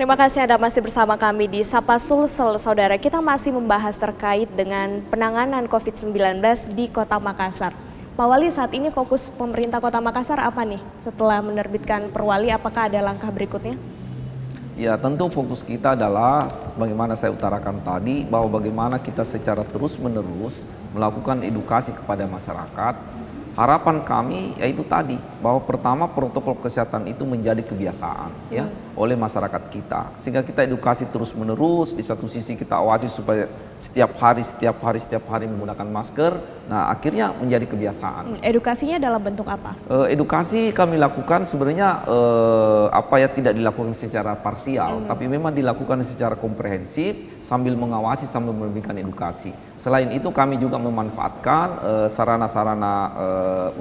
Terima kasih Anda masih bersama kami di Sapa Sulsel, Saudara. Kita masih membahas terkait dengan penanganan COVID-19 di Kota Makassar. Pak Wali, saat ini fokus pemerintah Kota Makassar apa nih? Setelah menerbitkan Perwali, apakah ada langkah berikutnya? Ya, tentu fokus kita adalah bagaimana saya utarakan tadi, bahwa bagaimana kita secara terus-menerus melakukan edukasi kepada masyarakat. Harapan kami yaitu tadi, bahwa pertama protokol kesehatan itu menjadi kebiasaan ya oleh masyarakat kita. Sehingga kita edukasi terus-menerus, di satu sisi kita awasi supaya setiap hari menggunakan masker. Nah, akhirnya menjadi kebiasaan. Edukasinya dalam bentuk apa? Edukasi kami lakukan sebenarnya tidak dilakukan secara parsial, tapi memang dilakukan secara komprehensif sambil mengawasi, sambil memberikan edukasi. Selain itu kami juga memanfaatkan sarana-sarana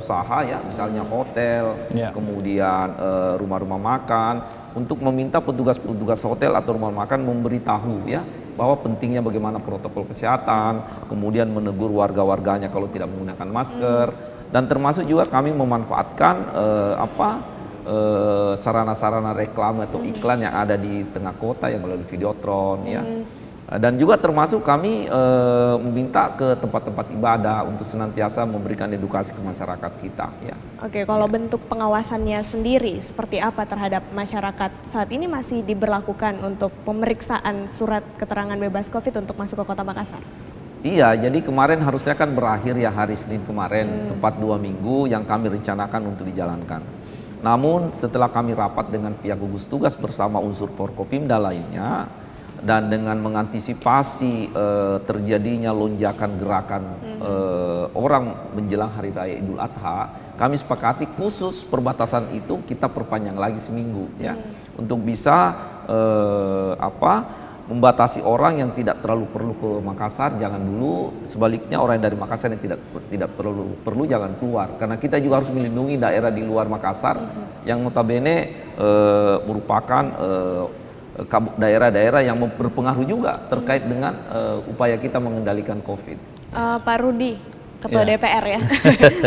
usaha ya, misalnya hotel, kemudian rumah-rumah makan, untuk meminta petugas-petugas hotel atau rumah makan memberitahu ya bahwa pentingnya bagaimana protokol kesehatan, kemudian menegur warga-warganya kalau tidak menggunakan masker, dan termasuk juga kami memanfaatkan sarana-sarana reklame atau iklan yang ada di tengah kota yang melalui Videotron ya. Dan juga termasuk kami meminta ke tempat-tempat ibadah untuk senantiasa memberikan edukasi ke masyarakat kita ya. Oke, kalau bentuk pengawasannya sendiri seperti apa terhadap masyarakat saat ini masih diberlakukan untuk pemeriksaan surat keterangan bebas COVID untuk masuk ke Kota Makassar? Iya, jadi kemarin harusnya kan berakhir ya hari Senin kemarin, tepat 2 minggu yang kami rencanakan untuk dijalankan. Namun setelah kami rapat dengan pihak gugus tugas bersama unsur Forkopimda lainnya, dan dengan mengantisipasi terjadinya lonjakan gerakan orang menjelang Hari Raya Idul Adha, kami sepakati khusus perbatasan itu kita perpanjang lagi seminggu ya, untuk bisa membatasi orang yang tidak terlalu perlu ke Makassar jangan dulu, sebaliknya orang yang dari Makassar yang tidak perlu jangan keluar, karena kita juga harus melindungi daerah di luar Makassar yang notabene merupakan daerah-daerah yang berpengaruh juga terkait dengan upaya kita mengendalikan COVID. Pak Rudi, Ketua DPR ya,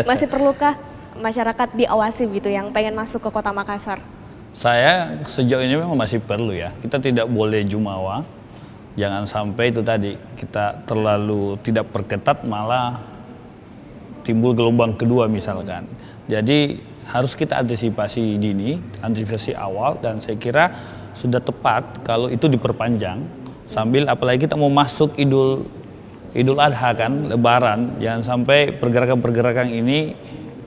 masih perlukah masyarakat diawasi gitu yang pengen masuk ke Kota Makassar? Saya sejauh ini memang masih perlu ya, kita tidak boleh jumawa, jangan sampai itu tadi kita terlalu tidak perketat malah timbul gelombang kedua misalkan. Jadi harus kita antisipasi dini, antisipasi awal, dan saya kira sudah tepat kalau itu diperpanjang sambil apalagi kita mau masuk Idul Adha kan, Lebaran, jangan sampai pergerakan-pergerakan ini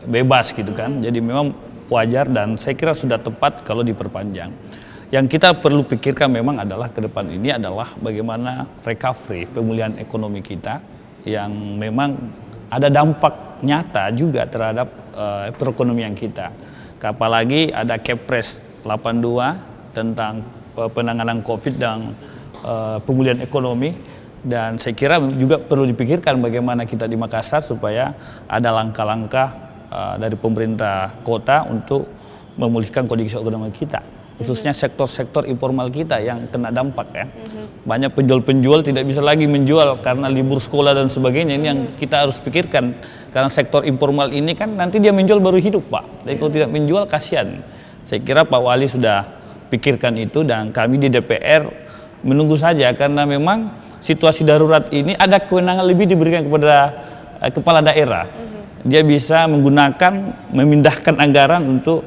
bebas gitu kan. Jadi memang wajar dan saya kira sudah tepat kalau diperpanjang. Yang kita perlu pikirkan memang adalah ke depan ini adalah bagaimana recovery, pemulihan ekonomi kita yang memang ada dampak nyata juga terhadap perekonomian kita. Apalagi ada Kepres 82 tentang penanganan COVID dan pemulihan ekonomi, dan saya kira juga perlu dipikirkan bagaimana kita di Makassar supaya ada langkah-langkah dari pemerintah kota untuk memulihkan kondisi ekonomi kita, khususnya sektor-sektor informal kita yang kena dampak ya. Banyak penjual-penjual tidak bisa lagi menjual karena libur sekolah dan sebagainya. Ini yang kita harus pikirkan, karena sektor informal ini kan nanti dia menjual baru hidup Pak, jadi kalau tidak menjual kasihan. Saya kira Pak Wali sudah pikirkan itu, dan kami di DPR menunggu saja, karena memang situasi darurat ini ada kewenangan lebih diberikan kepada kepala daerah. Dia bisa memindahkan anggaran untuk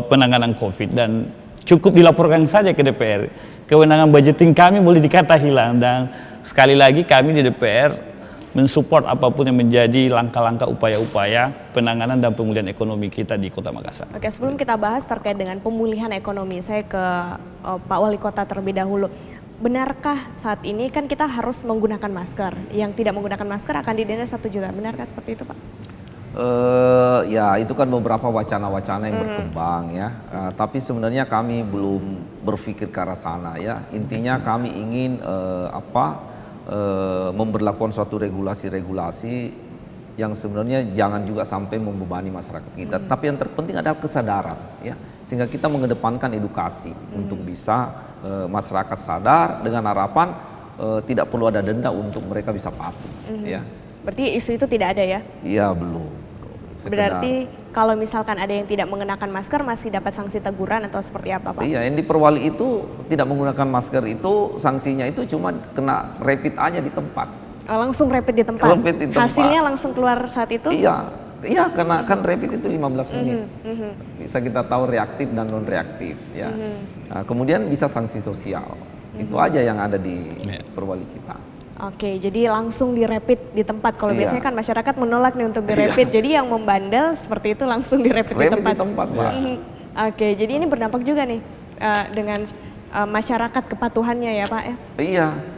penanganan COVID, dan cukup dilaporkan saja ke DPR. Kewenangan budgeting kami boleh dikata hilang, dan sekali lagi kami di DPR mensupport apapun yang menjadi langkah-langkah upaya-upaya penanganan dan pemulihan ekonomi kita di Kota Makassar. Oke, sebelum kita bahas terkait dengan pemulihan ekonomi, saya ke Pak Wali Kota terlebih dahulu. Benarkah saat ini kan kita harus menggunakan masker? Yang tidak menggunakan masker akan didenda 1 juta. Benarkah seperti itu Pak? Ya itu kan beberapa wacana-wacana yang berkembang ya. Tapi sebenarnya kami belum berpikir ke arah sana ya. Intinya kami ingin memberlakukan suatu regulasi-regulasi yang sebenarnya jangan juga sampai membebani masyarakat kita. Tapi yang terpenting adalah kesadaran ya, sehingga kita mengedepankan edukasi untuk bisa masyarakat sadar, dengan harapan tidak perlu ada denda untuk mereka bisa patuh ya. Berarti isu itu tidak ada ya? Iya, belum. Berarti kalau misalkan ada yang tidak mengenakan masker masih dapat sanksi teguran atau seperti apa Pak? Iya, yang di Perwali itu tidak menggunakan masker itu sanksinya itu cuma kena rapid aja di tempat. Langsung rapid di tempat? Rapid di tempat. Hasilnya langsung keluar saat itu? Iya, karena kan rapid itu 15 menit. Bisa kita tahu reaktif dan non reaktif ya. Nah, kemudian bisa sanksi sosial. Itu aja yang ada di Perwali kita. Oke, jadi langsung di rapid di tempat. Kalau Iya. biasanya kan masyarakat menolak nih untuk di rapid. Jadi yang membandel seperti itu langsung di rapid di tempat. Di tempat, Pak. Oke, jadi ini berdampak juga nih dengan masyarakat kepatuhannya ya Pak ya?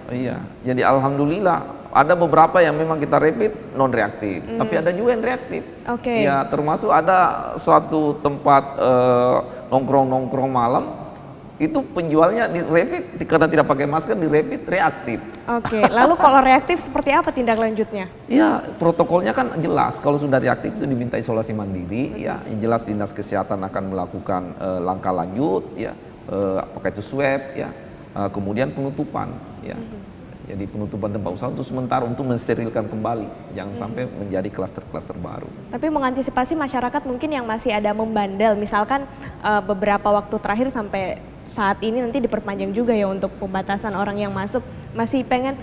Iya. Jadi alhamdulillah ada beberapa yang memang kita rapid non reaktif, tapi ada juga yang reaktif. Oke. Ya termasuk ada suatu tempat nongkrong malam itu penjualnya di rapid karena tidak pakai masker di rapid reaktif. Oke, lalu kalau reaktif seperti apa tindak lanjutnya? Ya protokolnya kan jelas, kalau sudah reaktif itu diminta isolasi mandiri, ya yang jelas dinas kesehatan akan melakukan langkah lanjut, ya apakah itu swab, ya kemudian penutupan, ya. Jadi penutupan tempat usaha untuk sementara untuk mensterilkan kembali, jangan sampai menjadi klaster-klaster baru. Tapi mengantisipasi masyarakat mungkin yang masih ada membandel, misalkan beberapa waktu terakhir sampai saat ini nanti diperpanjang juga ya untuk pembatasan orang yang masuk, masih pengen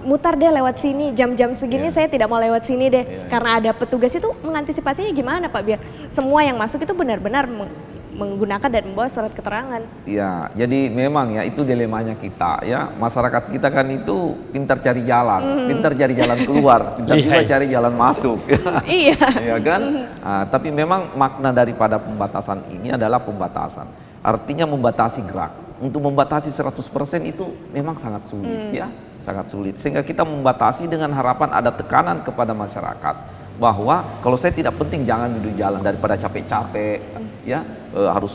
mutar deh lewat sini, jam-jam segini saya tidak mau lewat sini deh, karena ada petugas. Itu mengantisipasinya gimana Pak biar semua yang masuk itu benar-benar menggunakan dan membawa surat keterangan? Ya, jadi memang ya itu dilemanya kita ya, masyarakat kita kan itu pintar cari jalan, pintar cari jalan keluar, pintar juga cari jalan masuk. Iya. Ya kan? Tapi memang makna daripada pembatasan ini adalah pembatasan. Artinya membatasi gerak. Untuk membatasi 100% itu memang sangat sulit ya, sangat sulit. Sehingga kita membatasi dengan harapan ada tekanan kepada masyarakat bahwa kalau saya tidak penting jangan duduk jalan daripada capek-capek ya, harus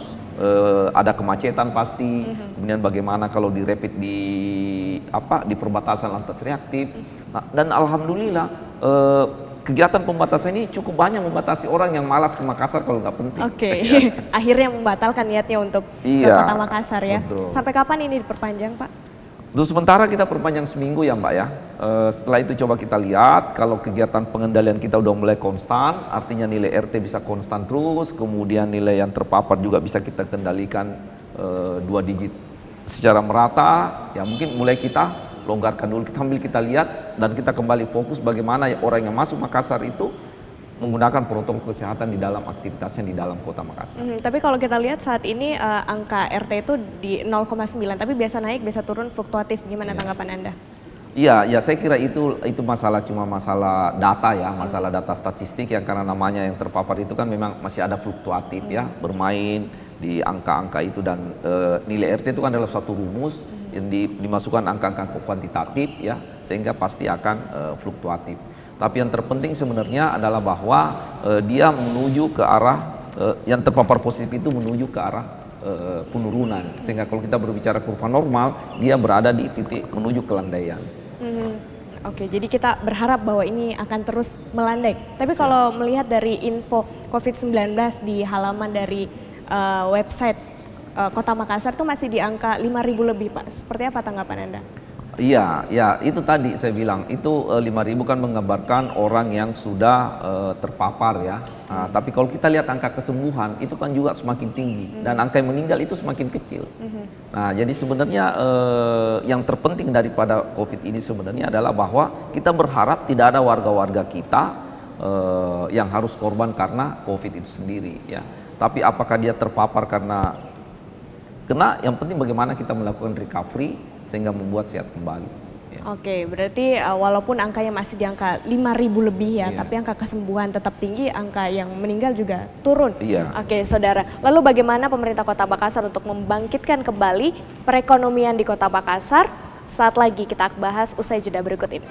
ada kemacetan pasti. Kemudian bagaimana kalau di rapid di perbatasan lantas reaktif. Nah, dan alhamdulillah kegiatan pembatasan ini cukup banyak membatasi orang yang malas ke Makassar kalau nggak penting. Oke. Akhirnya membatalkan niatnya untuk ke Kota Makassar ya. Betul. Sampai kapan ini diperpanjang Pak? Untuk sementara kita perpanjang seminggu ya Mbak ya. Setelah itu coba kita lihat kalau kegiatan pengendalian kita udah mulai konstan, artinya nilai RT bisa konstan terus, kemudian nilai yang terpapar juga bisa kita kendalikan 2 digit secara merata, ya mungkin mulai kita longgarkan dulu, sambil kita lihat dan kita kembali fokus bagaimana orang yang masuk Makassar itu menggunakan protokol kesehatan di dalam aktivitasnya di dalam Kota Makassar. Tapi kalau kita lihat saat ini angka RT itu di 0,9, tapi biasa naik, biasa turun, fluktuatif. Gimana tanggapan Anda? Iya, ya saya kira itu cuma masalah data ya, masalah data statistik yang karena namanya yang terpapar itu kan memang masih ada fluktuatif ya, bermain di angka-angka itu dan nilai RT itu kan adalah suatu rumus yang dimasukkan angka-angka kuantitatif ya, sehingga pasti akan fluktuatif. Tapi yang terpenting sebenarnya adalah bahwa dia menuju ke arah yang terpapar positif itu menuju ke arah penurunan, sehingga kalau kita berbicara kurva normal dia berada di titik menuju kelandaian. Oke, jadi kita berharap bahwa ini akan terus melandai. Tapi kalau melihat dari info COVID-19 di halaman dari website Kota Makassar itu masih di angka 5.000 lebih Pak. Seperti apa tanggapan Anda? Iya, ya itu tadi saya bilang itu 5.000 kan menggambarkan orang yang sudah terpapar ya. Nah, tapi kalau kita lihat angka kesembuhan itu kan juga semakin tinggi dan angka yang meninggal itu semakin kecil. Nah, jadi sebenarnya yang terpenting daripada COVID ini sebenarnya adalah bahwa kita berharap tidak ada warga-warga kita yang harus korban karena COVID itu sendiri ya. Tapi apakah dia terpapar karena kena? Yang penting bagaimana kita melakukan recovery sehingga membuat sehat kembali. Ya. Oke, berarti walaupun angkanya masih di angka 5.000 lebih ya, tapi angka kesembuhan tetap tinggi, angka yang meninggal juga turun. Iya. Oke, Saudara. Lalu bagaimana pemerintah Kota Makassar untuk membangkitkan kembali perekonomian di Kota Makassar? Saat lagi kita bahas usai jeda berikut ini.